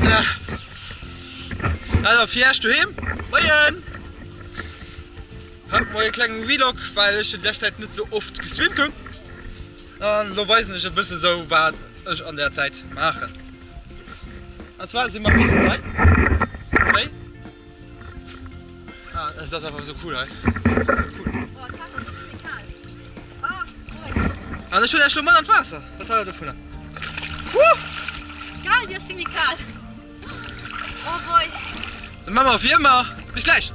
Ja. Also fährst du hin? Moin! Hab mal einen kleinen Vlog, weil ich in der Zeit nicht so oft geswimmt habe. Und da weiß ich ein bisschen so, was ich an der Zeit mache. Und zwar sind wir ein bisschen Zeit. Okay? Ah, das ist einfach so cool, ey. Cool. Und ich bin ja schon mal an Wasser. Was hat er davon? Geil, hier ist ziemlich kalt. Oh boy. Dann machen wir auf jeden Fall. Bis gleich.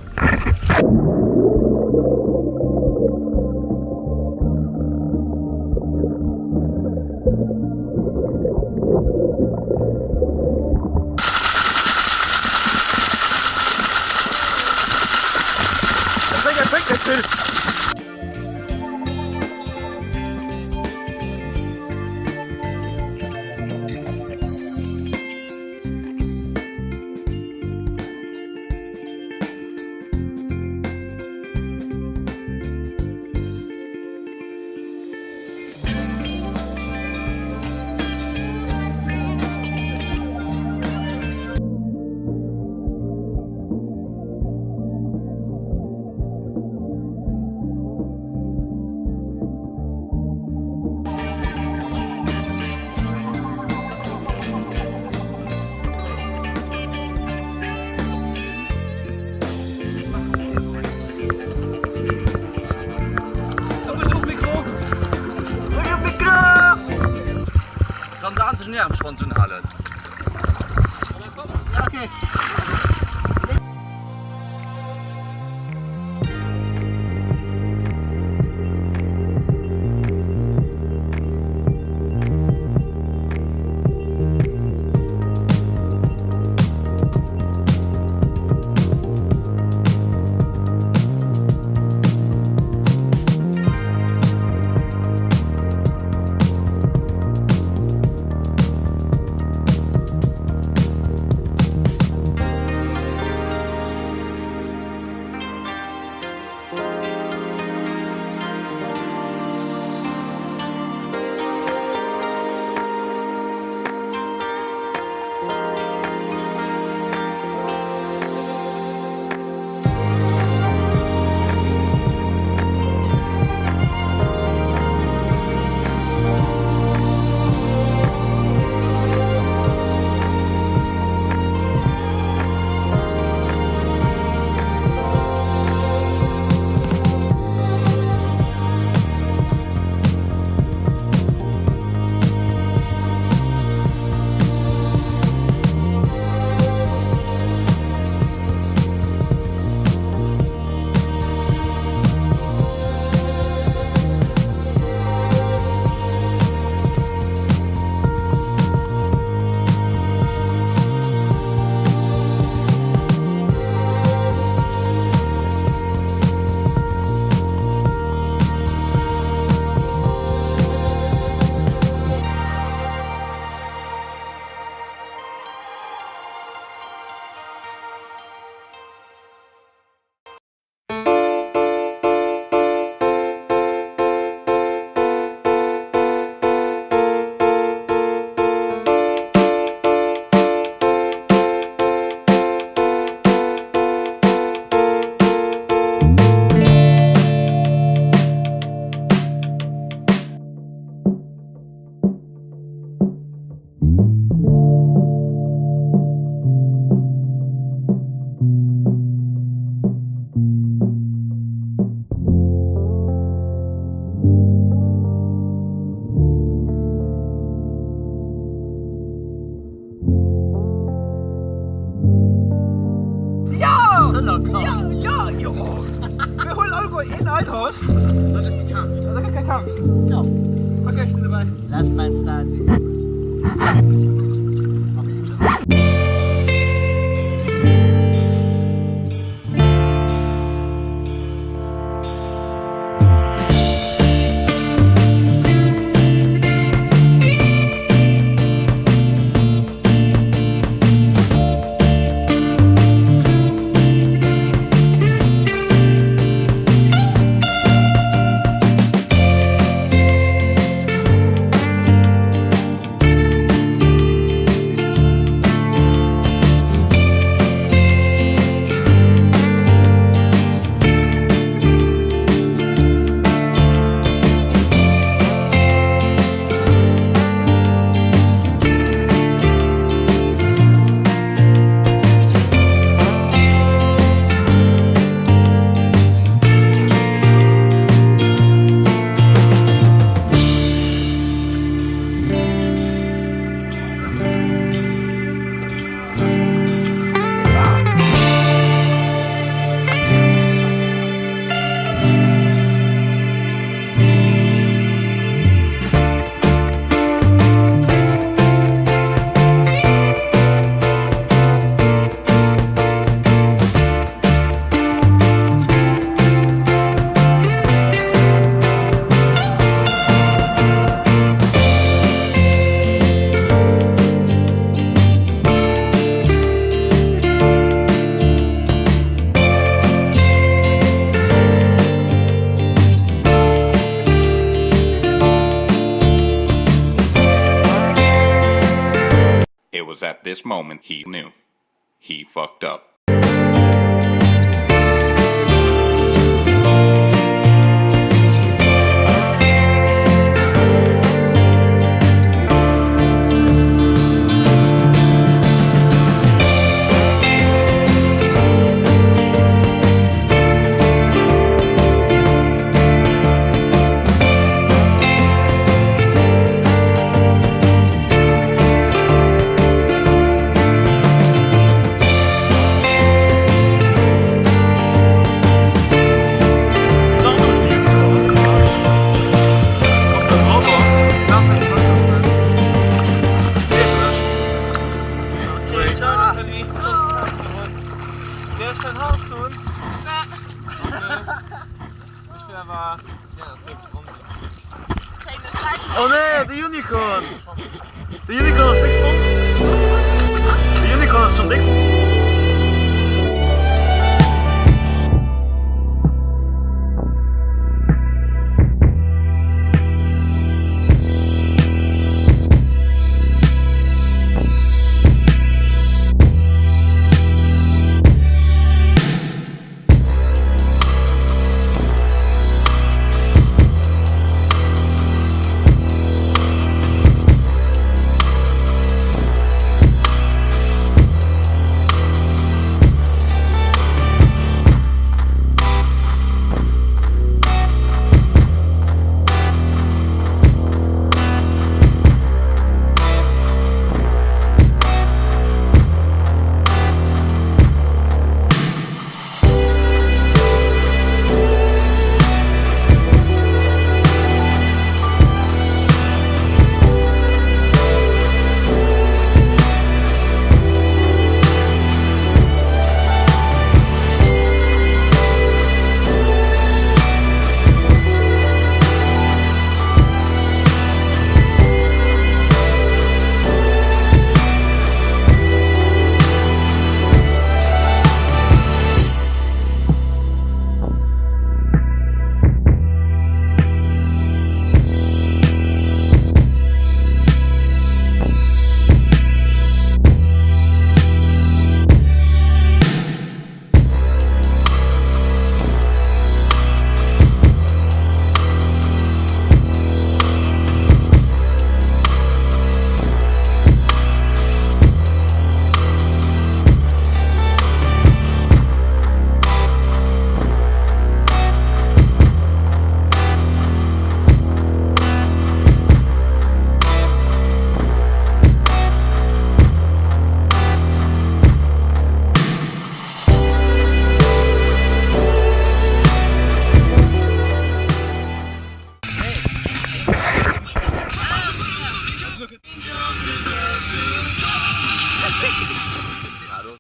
Nervenschwanz in Halle. Ja, okay. in Einhorn? Das ist kein Kampf. Das ist kein Kampf? Ja. Okay, ich bin dabei. Lass mal starten. It was at this moment he knew. He fucked up. Jeszcze Hasun. Myślę, że... Nie no, co jest? Geen tijd. Oh nee!